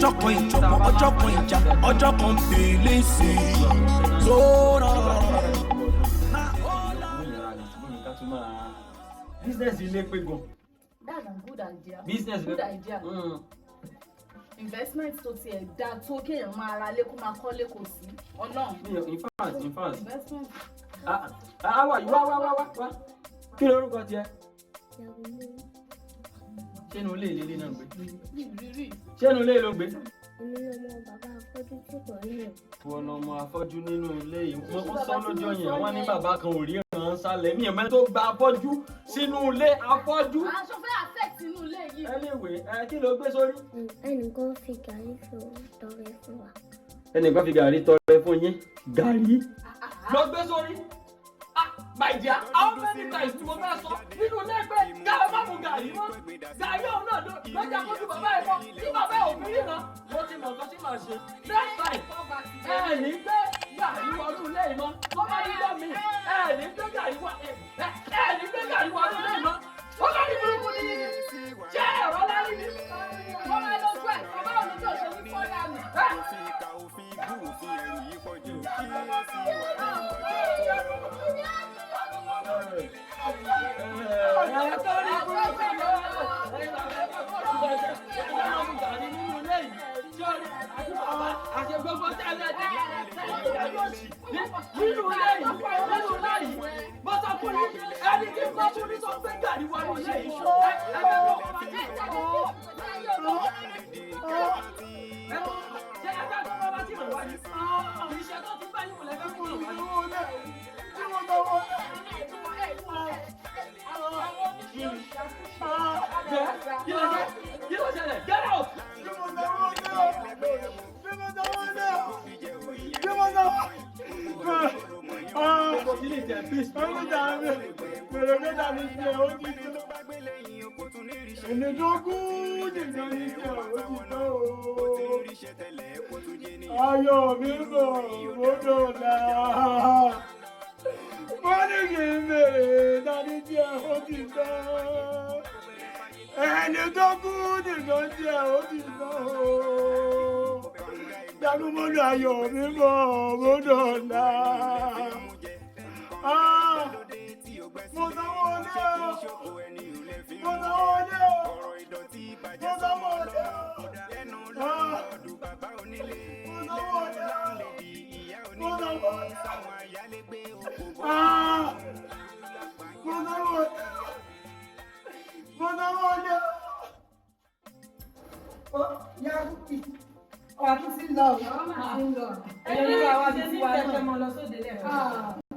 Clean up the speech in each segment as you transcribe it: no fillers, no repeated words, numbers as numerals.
ọjọ́ kan ìjọba ọjọ́ kan ìjà ọjọ́ kan pèlè sí i lóra. Business ilé pé gan. That's a good idea. Business good idea. Investment tó ti ẹ̀ dá tó kéèyàn máa ra lé kó máa kọ́lé kò sí ọlọ́run. In fact. Investment. Wá. Kí lorúkọ tiẹ̀? Ṣé inú ilé ìlélé náà gbé? Ṣé inú ilé ló gbé? Wọ́n ọmọ afọ́jú nínú ilé yìí. Wọ́n sọ lọ́jọ́ yẹn, wọ́n ní bàbá kan ò ríran sálẹ̀. Mi ò mọ̀ tó gba afọ́jú sínú ilé afọ́jú. Aṣọ fẹ́ affect inú ilé yìí. Anyway, kí ló gbé sórí? Ẹnìkan fi gàrí tọrẹ fún wa. Ẹnìkan fi gàrí tọrẹ fún yín. Gàrí? Lọ gbé sórí. My dear, how many times tí mo fẹ́ sọ nínú ilé pé káà má mu gàrí mọ́? Gàrí ọ̀hún náà lọ́jà kójú bàbá ẹ̀ mọ́. Tí bàbá ẹ̀ ò fi ríran, mo ti mọ̀ nǹkan tí màá ṣe. Next time, ẹ ní gbé gàrí wọnú ilé yìí mọ́. Tó bá ní lọ́ mi, ẹ ní gbé gàrí wọnú ilé yìí mọ́. Ó bá ní burúkú ní jẹ́ ẹ̀rọ lárí ní. Wọ́n máa lọ jọ ẹ̀ bàbá òun tó ṣe ní fọ́dà mi. Ayọ̀ mi bọ̀ gbọ́dọ̀ náà. Wọ́n ní kí n bèrè dání díẹ̀ ó ti tán. Ẹni tó kú nìkan díẹ̀ ó ti tán o. Jagunmọ́lú ayọ̀ mi bọ̀ gbọ́dọ̀ náà. Mo sanwó lé o. Mo sanwó lé o. Mo sanwó lé o.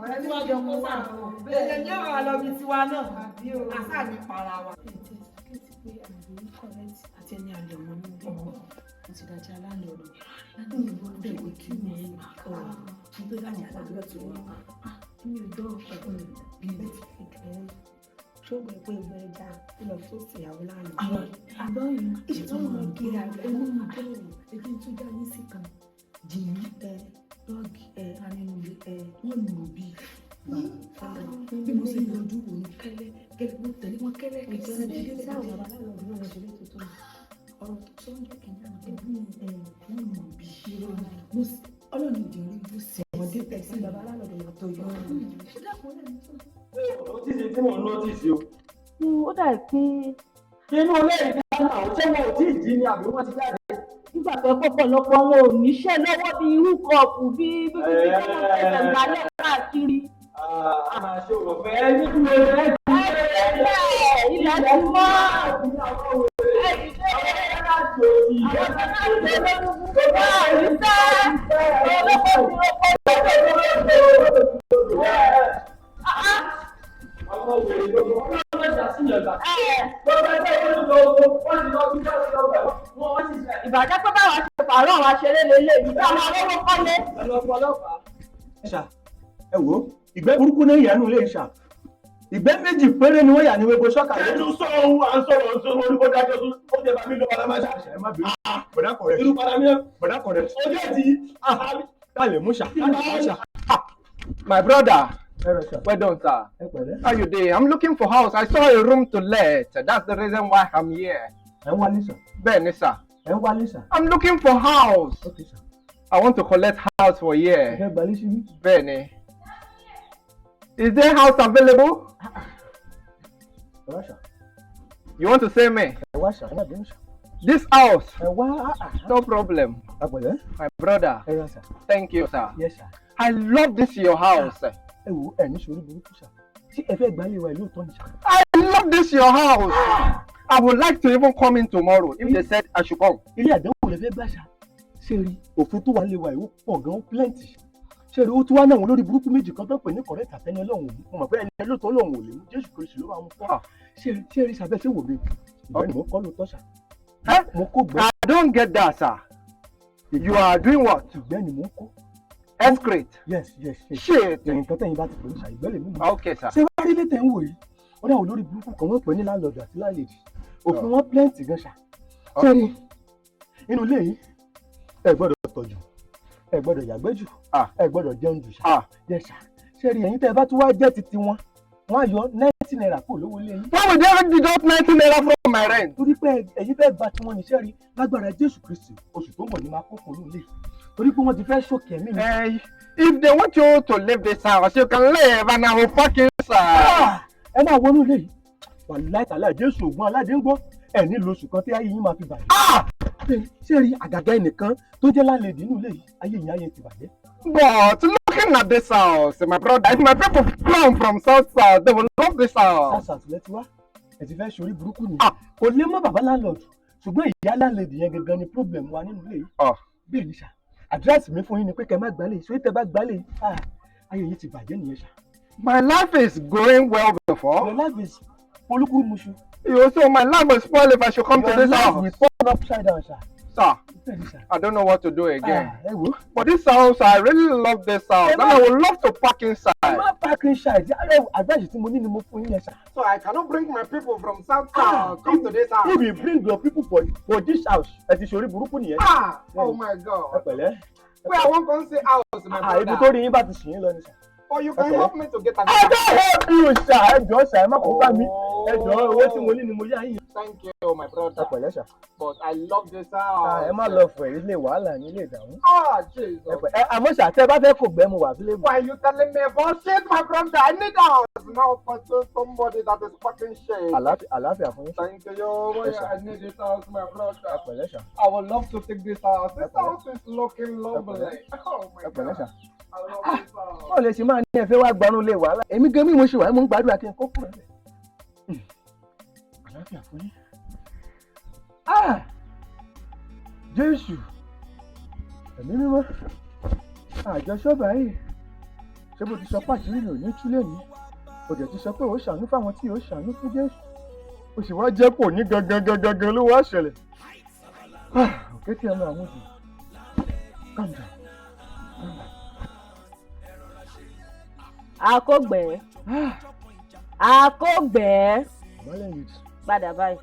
Ọ̀rẹ́ tí wọ́n jọ kó sáà bẹ́ẹ̀ ni àwọn àlọ́bí tiwa náà àṣà ní para wa. Àti ẹni àlọ́mọ ní ọdún wọn ti dájà láńlọ́ọ̀dù láti ìwọ bẹ̀rẹ̀ kí ni nítorí àwọn àpàdé tí wọ́n mi ò dọ́ ọ̀pọ̀ bí bẹ́ẹ̀ ti fi kẹ́ ṣọ́ọ̀bù ẹ̀pọ̀ ìgbà ẹja lọ tó ṣèyàwó láàrin. Àgbọ̀yìn ìṣòro wọn kiri àgbẹ̀ ẹni mi bẹ́ẹ̀ ẹbí tó já ní sí kan jìnnì dọ́ọ̀gì arínúlé wọ́n lù ú bí bí mo ṣe yọjú wò ní kẹ́lẹ́ mo tẹ̀lé wọn kẹ́lẹ́ kẹ́lẹ́ sí àwọn bàbá náà lọ́dún náà ṣẹlẹ̀ tó tó ọ̀rọ̀ tó ń jẹ́ kẹ́lẹ́ àwọn ẹbí wọ́n lù ú bí ọlọ́run ìdírí ló sì wọ́n dé tẹ̀ sí bàbá lọ́dún náà tó yọ Nọ́tìsì tí mò ń nọ́tìsì o. ó dà pé Inú ilé ìdáná àwọn ṣé wọn ò tí ì jí ni àbí wọ́n ti jáde? nígbà tó pọ̀pọ̀lọpọ̀ wọn ò níṣẹ́ lọ́wọ́ bí irú kọ́ọ̀pù bí bíbí tí wọ́n fẹsẹ̀ gbálẹ̀ káàkiri. Àṣọ òfẹ́ nínú ilé ilẹ̀ ti mọ́. Ìbàjẹ́ pé báwa ṣe pààrọ̀ wa ṣeré lélẹ̀ yìí ká máa lọ́wọ́ kọ́lé. Ẹ wo ìgbẹ́ burúkú ní ìyẹnu lè ṣà ìgbẹ́ méjì péré ni wọ́n yà ní wébo ṣọ́kà lẹ́nu. Ẹnu sọ ohun à ń sọ̀rọ̀ ń sọ̀rọ̀ orí kó dájọ́ tó ó jẹ́ bàmí ló padà máa ṣàṣà ẹ̀ má bínú. Bọ̀dá kọ̀rẹ́. Irú padà mi bọ̀dá kọ̀rẹ́. Ó jẹ́ ti káàlè mú ṣà káàlè mú ṣà. My brother, well done, sir. How you doing? I'm looking for house. I saw a room to let. That's the reason why I'm here. Ẹ wá ní sọ. Bẹ́ẹ̀ni, sir. I'm looking for house. Okay, sir. I want to collect house for here. Benny. Is there house available? You want to say me? This house? No problem. My brother. Thank you, sir. Yes, sir. I love this your house. I love this your house. I would like to even come in tomorrow if they said I should come. Òfin tó wà lè wà yìí ó pọ̀ gan plenty. Ṣé rí ó tún wá náà wọn lórí burúkú méjì kan tó pè ní correct àtẹni Ọlọ́run mo mọ̀ pé ẹni lóòótọ́ Ọlọ́run ò lè mú Jésù Kristi ló wà mú fún. Ṣé rí sábẹ́ ṣé wò mí? Ìgbẹ́ni mo kọ́ ló tọ́ sà. Mo kó gbẹ́. I don't get that, sir. You are doing what? Ìgbẹ́ni mo kó. Excrete. Yes. Shit. Nǹkan tẹ̀yìn bá ti pè ní sà ìgbẹ́lẹ̀ mímu. Okay, sir. Ṣé wá rí létẹ̀ ń wò yìí? Wọ́n dáhùn lórí burúkú kan wọ́n pè ní landlord àti landlady. Òfin wọn plenty gan sà. Ṣé rí inú ilé yìí? Ẹ gbọ́dọ̀ tọ́jú, ẹ gbọ́dọ̀ yàgbẹ́ jù, ẹ gbọ́dọ̀ jẹun jù ṣá. Ṣé rí ẹ̀yin tẹ́ ẹ bá tún wá jẹ́ titi wọn, wọ́n á yọ 90 naira kúrò lówó ilé yín. Why would they deduct 90 naira from my rent? Torí pé ẹ̀yin fẹ́ bà tí wọ́n ní ṣẹ́ rí lágbára Jésù Kristi oṣù tó ń bọ̀ ní máa kó kúrò nílé. Torí pé wọ́n ti fẹ́ ṣòkè ẹ̀mí mi. If they want you to leave this house, you can leave and I will park inside. Ẹ máa wọnú ilé yìí. Wàláhì tàláhì Jésù ògùn aládé ń gbọ́ ẹ̀ nílò oṣù kan tí ayé yín máa fi bàjẹ́. Ṣé rí àgàgà ẹnìkan tó jẹ́ láńlẹ́dì inú ilé yìí ayé yín ayé ti bàjẹ́. But looking at this house, my brother, if my people come from south, they will love this house. South lẹ́tí wá ẹ ti fẹ́ ṣorí burúkú ni. Kò lè mọ bàbá landlord ṣùgbọ́n ìyá láńlẹ́dì yẹn gangan ni problem wa nínú ilé yìí. Bẹ́ẹ̀ ni sà àdírẹ́sì mi fún yín ni pé kẹ́ má gbálẹ̀ ṣé tẹ́ bá gbálẹ̀ ayé yìí ti bàjẹ́ nìyẹn sà. My life is going well before. Your life is polúkúrú muṣu. You so my life will spoil if I should come to this house. We turn upside down, sir. Sir, I don't know what to do again. But this house, I really love this house, and I would love to park inside. I'm park inside. Advice tí mo ní ni mo fún yín, sir. So I cannot bring my people from south come to this house. If you bring your people for this house, ẹ ti ṣorí burúkú nìyẹn. Oh my God. Ẹ pẹ̀lẹ́. Where I won't come say house, my brother. Ibi tó rí yín bá ti sìn yín lọ ni, sir. Or you can help me to get an I don't help you, sir. Ẹ jọ̀ọ́ sir, ẹ má kó bá mi. Ẹ jọ̀ọ́ owó tí mo ní ni mo yá yín. Thank you, my brother. Ẹ pẹ̀lẹ́, sir. But I love this house. Ẹ má lọ fẹ̀ ilé wàhálà ní ilé ìdààmú. Jesus. Àmọ́ sà tẹ́ bá fẹ́ kò gbẹ́ mu wà sílé mu. Why are you telling me about shit, my brother? I need house now for somebody that is fucking shit. Àlàáfíà fún yín. Thank you. I need this house, my brother. Ẹ pẹ̀lẹ́, sir. I would love to take this house. This house is looking lovely. Oh my Ẹ pẹ̀lẹ́, sir. God. I love this house. Báwo lè ṣe máa ní ẹ̀fẹ́ wá gbanú lé wàhálà? Èmi gan mi mo ṣe wà mo ń gbàdúrà kí n kó kúrò nílẹ̀. Àlàáfíà fún yín. Jésù ẹ̀mí mímọ́ àjọ ṣọ́ọ̀bà yìí ṣé bó ti sọ pàṣírí rẹ̀ ò ní túlẹ̀ ní o dẹ̀ ti sọ pé ó ṣàánú fáwọn tí ó ṣàánú fún Jésù o sì wá jẹ́ pò ní gangan ló wá ṣẹlẹ̀. Òkè tí ẹ máa mú jù calm down. Akógbẹ́. Padà báyìí.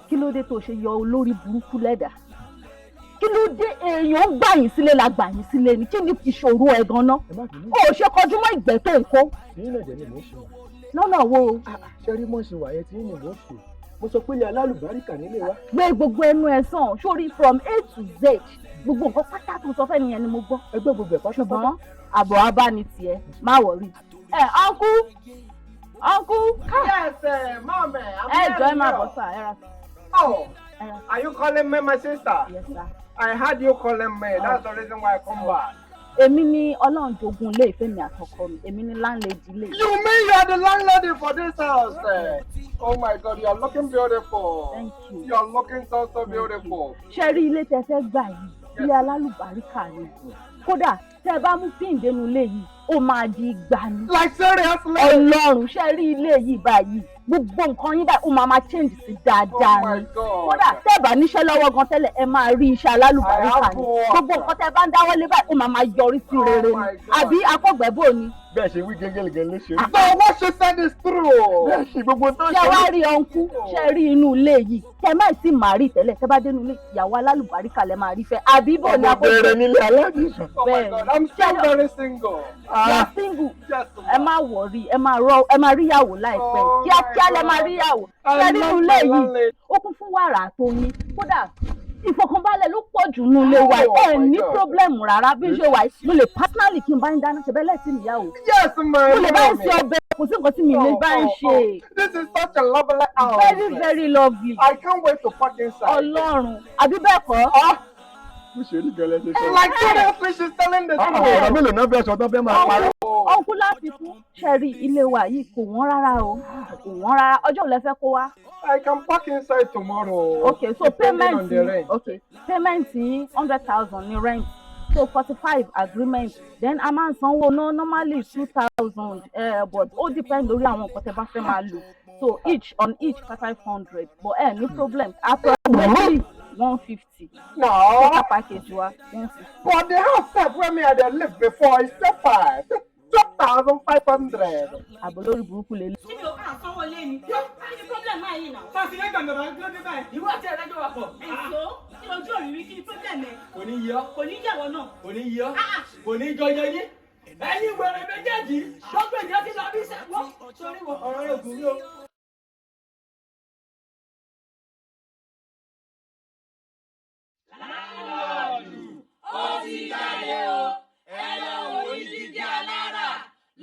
Kí ló dé tó ṣe yọ olórí burúkú lẹ́dà? Kí ló dé èèyàn gbà yín sílé la gbà yín sílé ni? Kí ni ìṣòro ẹ̀ gan-an? O ṣe kọjú mọ́ ìgbẹ́ tó ń kó. Lọ́nà wo? Ṣé rí mọ́ ṣe wà yẹn tí yín ni mo ṣe? Mo sọ pé ilé alálùbáríkà nílé wa. Gbé gbogbo ẹnu ẹ sàn sórí from A to Z. Gbogbo nǹkan pátá tó sọ fẹ́ni yẹn ni mo gbọ́. Ẹgbẹ́ gbogbo ẹ̀ pátá. Ṣùgbọ́n àbọ̀ abáni tiẹ̀ má wọ̀rí. Uncle. Yes, mom. Jọ ẹ máa bọ̀ sà, ẹ ra. Oh, are you calling me my sister? Yes, sir. I heard you calling me. That's the reason why I come back. Èmi ni Ọlọ́run jogún ilé ìfẹ́ mi àtọkọ mi. Èmi ni landlady ilé. You mean you are the landlady for this house? Oh my God, you are looking beautiful. Thank you. You are looking so beautiful. Ṣé rí ilé tẹ́ fẹ́ gbà yìí? Ilé alálùbáríkà ni. Kódà tẹ́ bá mú pín dénú ilé yìí, ó máa di ìgbà ni. Like seriously? Ọlọ́run ṣé rí ilé yìí báyìí? Gbogbo nǹkan yín báyìí ó máa change sí dáadáa ni. Kódà tẹ́ bá níṣẹ́ lọ́wọ́ gan tẹ́lẹ̀ ẹ máa rí iṣẹ́ alálùbáríkà ni. Gbogbo nǹkan tẹ́ bá ń dáwọ́ lé báyìí ó máa yọrí sí rere ni. Àbí akọ́gbẹ́bò ni. bẹ́ẹ̀ ṣe wí gẹ́gẹ́ ló ṣe. So what she said is true. bẹ́ẹ̀ ṣe gbogbo tó ṣé wá rí ọ̀nkú ṣe rí inú ilé yìí kẹ má sì máa rí tẹ́lẹ̀ tẹ́ bá dé inú ilé ìyàwó alálùbáríkà lẹ máa rí fẹ́ àbí bò ní àkókò bẹ̀rẹ̀ nílé aládìsàn. Oh my God, I'm still very single. You're single. Ẹ má wọrí ẹ máa rí ìyàwó láìpẹ́ kíákíá lẹ máa rí ìyàwó ṣe rí inú ilé yìí ó kún fún wàrà àtọyìn kódà ìfọ̀kànbalẹ̀ ló pọ̀ jù nínú ilé wa ẹ ní pírọ́blẹ̀mù rárá bí ṣe wà mo lè pátánálì kí n bá ń dáná ṣe bẹ́ẹ̀ lẹ́sìn ìyàwó. Yes, my mo lè bá ń ṣe ọbẹ̀ kò sí nǹkan tí mi lè bá ń ṣe. This is such a lovely house. Very very lovely. I can't wait to park inside. Ọlọ́run àbí bẹ́ẹ̀ kọ́. mo ṣe rí gẹ́lẹ́ ṣe sọ. Like seriously, she's telling the àwọn truth. ọ̀rọ̀ mélòó náà fẹ́ sọ tó fẹ́ máa parọ́. ọkùn láfikún ṣẹ́rí ilé wa yìí kò wọ́n rárá o kò wọ́n rárá ọjọ́ òun lẹ fẹ́ kó wá. I can park inside tomorrow. Okay, so depending on the rent. Payment 100,000 ní rent, so 45 agreement, then a máa ń sanwó normally 2,000, but ó depend lórí àwọn nǹkan tẹ́ bá fẹ́ máa lò, so on each 500, but no problem, approximately 150. No. Total package wa 150. But the house set where me had lived before is still 12,500. Àbólórí burúkú lè lé. Kí ni o kàn sanwó lé ni? Kí ni problem máa yìí náà? Fàṣẹ lẹ́gbàá mi bàbá kí ló dé báyìí? Ìwọ àti ẹ̀rẹ́jọ́ wà pọ̀. Ẹ̀sọ́ kí lójú òrìrì kí ni problem ẹ̀? Kò ní yọ. Kò ní yẹ̀wọ̀ náà. Kò ní yọ. Kò ní jọjọ yé. Ẹ̀yin wẹ̀rẹ̀ méjèèjì lọ́gbẹ̀ ìjọ ti lọ bí sẹ́wọ́. Sórí ọ̀rọ̀ rẹ̀ gùn mí o. Láńlọ́ọ̀dù ó ti jáde o, ẹ lọ wo Jígí Alára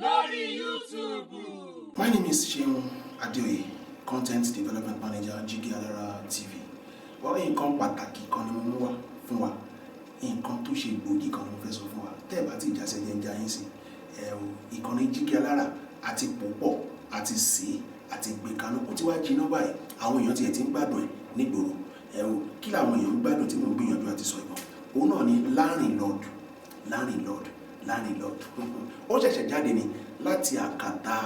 lórí YouTube. My name is Seun Adeoye, Content Development Manager, Jígí Alára TV. Wọ́n nǹkan pàtàkì kan ni mo mú wá fún wa. Nǹkan tó ṣe gbòógì kan ni mo fẹ́ sọ fún wa. Tẹ́ ẹ bá ti jásẹ̀ jẹ́ ń já yín sí. Ìkànnì Jígí Alára àti pòpọ̀ àti sè àti gbẹ̀kanú ó ti wá jiná báyìí. Àwọn èèyàn tiẹ̀ ti ń gbádùn ẹ̀ nígboro. Kí làwọn èèyàn ń gbádùn tí mo ń gbìyànjú àti sọ ìbọn. Òun náà ni LARINLOOD. Ó ṣẹ̀ṣẹ̀ jáde ni láti àkàtà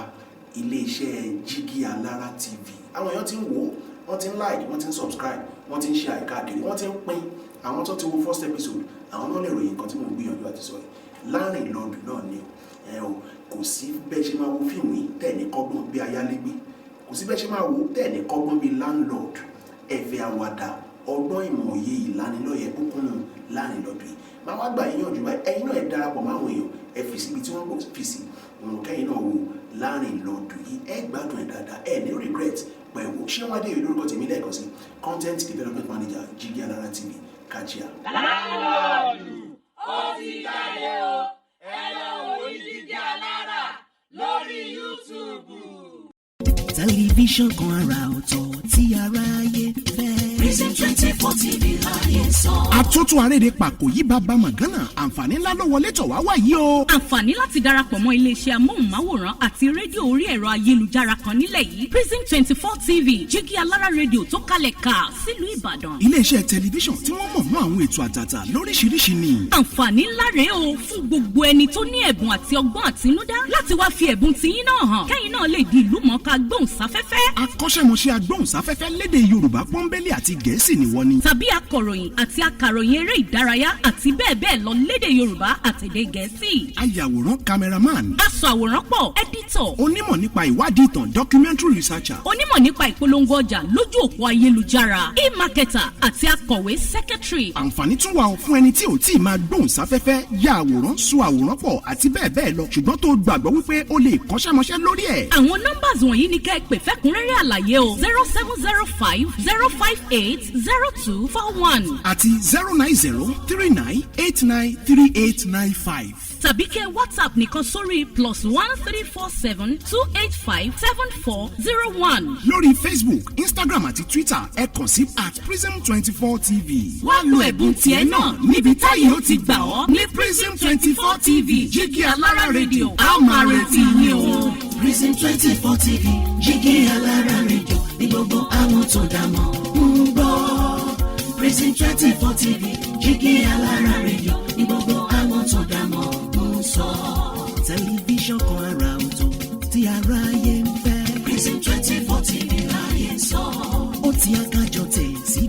iléeṣẹ́ Jígí Alára TV. Àwọn èèyàn ti ń wò ó, wọ́n ti ń like, wọ́n ti ń subscribe, wọ́n ti ń share káàkiri, wọ́n ti ń pín. Àwọn tó ti wo first episode, àwọn náà lè ròyìn nǹkan tí mo ń gbìyànjú àti sọ yìí. LARINLOOD náà ni kò sí bẹ́ẹ̀ ṣe máa wo fíìmù yìí tẹ̀lé kọ́gbọ́n bí ayálégbé. Kò sí bẹ́ẹ̀ ṣe máa wo tẹ̀lé kọ́gbọ́n bí landlord. Ẹ̀fẹ̀ àwàdà ọgbọ́n ìmọ̀ òye ìlanilọ́yẹ̀ kúkúnnù LARINLOOD yìí. Máa wá gbà yíyànjú báyìí ẹ̀yin náà ẹ darapọ̀ máwọn èèyàn ẹ fi síbi tí wọ́n kò fi sí òun kẹ́yìn náà wo LARINLOOD yìí ẹ gbádùn ẹ̀ dáadáa ẹ ní regret pẹ̀lú ṣé wọ́n dé lórúkọ tèmi lẹ́ẹ̀kan sí Content Development Manager Jígí Alára TV Kajia. Láńlọ́ọ̀dù ó ti jáde o, ẹ lọ wo Jígí Alára lórí YouTube. Tẹlifíṣàn kan àrà ọ̀tọ̀ tí aráyé fẹ́. Prison 24 TV láyé sọ. Àtúntò àrèdè pàkó yìí bàbá màgánà àǹfààní ńlá ló wọlé tọ̀ wá wáyé o. Àǹfààní láti darapọ̀ mọ́ iléeṣẹ́ amóhùnmáwòrán àti rédíò orí ẹ̀rọ ayélujára kan nílẹ̀ yìí. Prison 24 TV Jígí Alára rédíò tó kalẹ̀ ká sílùú Ìbàdàn. Iléeṣẹ́ tẹlifíṣàn tí wọ́n mọ̀ mọ́ àwọn ètò àtàtà lóríṣiríṣi ni. Àǹfààní ńlá rèé o fún gbogbo ẹni tó ní ẹ̀bùn àti ọgbọ́n àtinúdá láti wá fi ẹ̀bùn tiyín náà hàn. Kẹ́yìn náà lè di ìlúmọ̀ọ́ká gbóhùnsáfẹ́fẹ́. Akọ́ṣẹ́mọṣẹ́ agbóhùnsáfẹ́fẹ́ lédè Yorùbá pọ́nbélé àti Gẹ̀ẹ́sì ni wọ́n ní. Tàbí akọ̀ròyìn àti akàròyìn eré ìdárayá àti bẹ́ẹ̀ bẹ́ẹ̀ lọ lédè Yorùbá àtèdè Gẹ̀ẹ́sì. Ayàwòrán cameraman. Aṣàwòrán pọ̀ editor. Onímọ̀ nípa ìwádìí ìtàn documentary researcher. Onímọ̀ nípa ìpolongo ọjà lójú òpó ayélujára e-marketer àti akọ̀wé secretary. Àǹfààní tún wà fún ẹni tí ò tí ì máa gbóhùnsáfẹ́fẹ́ ya àwòrán so àwòrán pọ̀ àti bẹ́ẹ̀ bẹ́ẹ̀ lọ ṣùgbọ́n tó gbàgbọ́ wípé o lè kọ́ṣẹ́mọṣẹ́ lórí ẹ̀. Àwọn nọ́mbàs wọ̀nyí ni kẹ́ ẹ pè fẹ́kúnrẹ́rẹ́ àlàyé o 0705 058 0241 àti 09039893895. tàbí kẹ́ WhatsApp nìkan sórí +1347 285 7401. lórí Facebook, Instagram àti Twitter ẹ kàn sí @prism24 TV. wá lo ẹ̀bùn tiẹ̀ náà níbi táyé ó ti gbà ọ́ ní Prism 24 TV Jígí Alára rédíò a máa retí yín o. Prism 24 TV Jígí Alára rédíò ní gbogbo àwọn tó dá mọ̀ ń gbọ́. Prism 24 TV Jígí Alára rédíò ní gbogbo àwọn tó dá mọ̀ ń sọ. Tẹlifíṣàn kan àrà ọ̀tọ̀ tí aráyé ń fẹ́. Prism 24 TV láyé sọ. Ó ti akájọ tẹ̀ sí